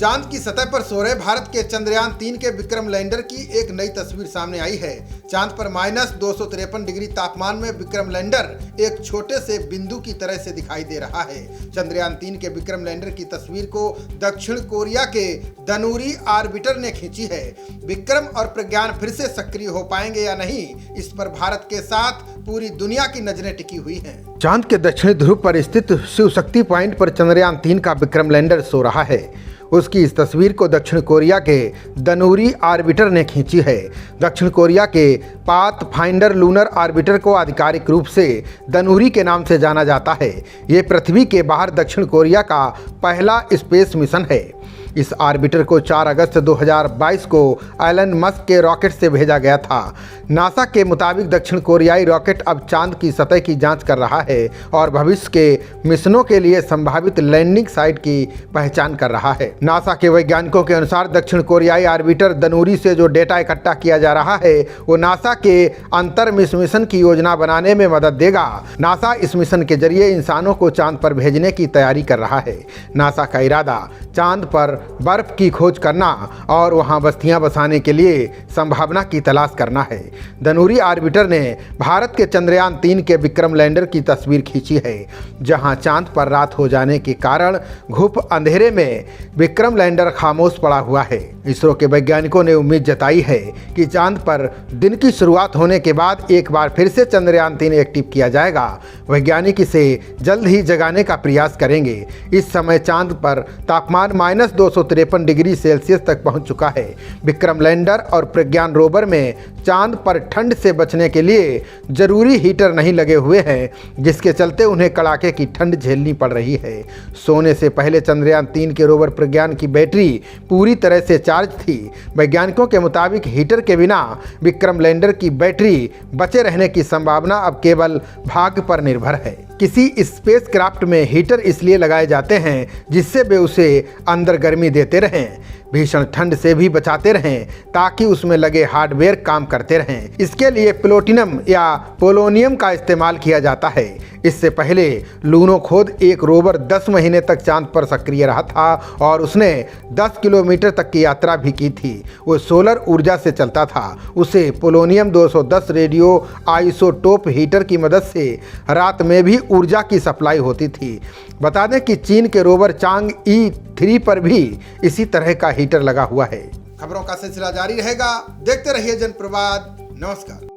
चांद की सतह पर सो रहे भारत के चंद्रयान-3 के विक्रम लैंडर की एक नई तस्वीर सामने आई है। चांद पर -253 डिग्री तापमान में विक्रम लैंडर एक छोटे से बिंदु की तरह से दिखाई दे रहा है। चंद्रयान-3 के विक्रम लैंडर की तस्वीर को दक्षिण कोरिया के दनूरी ऑर्बिटर ने खींची है। विक्रम और प्रज्ञान फिर से सक्रिय हो पाएंगे या नहीं, इस पर भारत के साथ पूरी दुनिया की नजरें टिकी हुई हैं। चांद के दक्षिणी ध्रुव पर स्थित शिव शक्ति पॉइंट पर चंद्रयान-3 का विक्रम लैंडर सो रहा है। उसकी इस तस्वीर को दक्षिण कोरिया के दनूरी ऑर्बिटर ने खींची है। दक्षिण कोरिया के पाथफाइंडर लूनर ऑर्बिटर को आधिकारिक रूप से दनूरी के नाम से जाना जाता है। ये पृथ्वी के बाहर दक्षिण कोरिया का पहला स्पेस मिशन है। इस ऑर्बिटर को 4 अगस्त 2022 को एलन मस्क के रॉकेट से भेजा गया था। नासा के मुताबिक दक्षिण कोरियाई रॉकेट अब चांद की सतह की जांच कर रहा है और भविष्य के मिशनों के लिए संभावित लैंडिंग साइट की पहचान कर रहा है। नासा के वैज्ञानिकों के अनुसार दक्षिण कोरियाई ऑर्बिटर दनूरी से जो डेटा इकट्ठा किया जा रहा है वो नासा के अंतरिक्ष मिशन की योजना बनाने में मदद देगा। नासा इस मिशन के जरिए इंसानों को चांद पर भेजने की तैयारी कर रहा है। नासा का इरादा चांद पर बर्फ की खोज करना और वहां बस्तियां बसाने के लिए संभावना की तलाश करना है। दनूरी ऑर्बिटर ने भारत के चंद्रयान-3 के विक्रम लैंडर की तस्वीर खींची है, जहां चांद पर रात हो जाने के कारण घुप अंधेरे में विक्रम लैंडर खामोश पड़ा हुआ है। इसरो के वैज्ञानिकों ने उम्मीद जताई है कि चांद पर दिन की शुरुआत होने के बाद एक बार फिर से चंद्रयान-3 एक्टिव किया जाएगा। वैज्ञानिक इसे जल्द ही जगाने का प्रयास करेंगे। इस समय चांद पर तापमान -253 डिग्री सेल्सियस तक पहुंच चुका है। विक्रम लैंडर और प्रज्ञान रोवर में चांद पर ठंड से बचने के लिए जरूरी हीटर नहीं लगे हुए हैं, जिसके चलते उन्हें कड़ाके की ठंड झेलनी पड़ रही है। सोने से पहले चंद्रयान-3 के रोवर प्रज्ञान की बैटरी पूरी तरह से चार्ज थी। वैज्ञानिकों के मुताबिक हीटर के बिना विक्रम लैंडर की बैटरी बचे रहने की संभावना अब केवल भाग्य पर निर्भर है। किसी स्पेसक्राफ्ट में हीटर इसलिए लगाए जाते हैं जिससे वे उसे अंदर गर्मी देते रहें, भीषण ठंड से भी बचाते रहें, ताकि उसमें लगे हार्डवेयर काम करते रहें। इसके लिए प्लूटोनियम या पोलोनियम का इस्तेमाल किया जाता है। इससे पहले लूनोखोद एक रोवर 10 महीने तक चांद पर सक्रिय रहा था और उसने 10 किलोमीटर तक की यात्रा भी की थी। वो सोलर ऊर्जा से चलता था। उसे पोलोनियम 210 रेडियो आइसोटोप हीटर की मदद से रात में भी ऊर्जा की सप्लाई होती थी। बता दें कि चीन के रोवर चांग-ई 3 पर भी इसी तरह का हीटर लगा हुआ है। खबरों का सिलसिला जारी रहेगा। देखते रहिए जनप्रवाद। नमस्कार।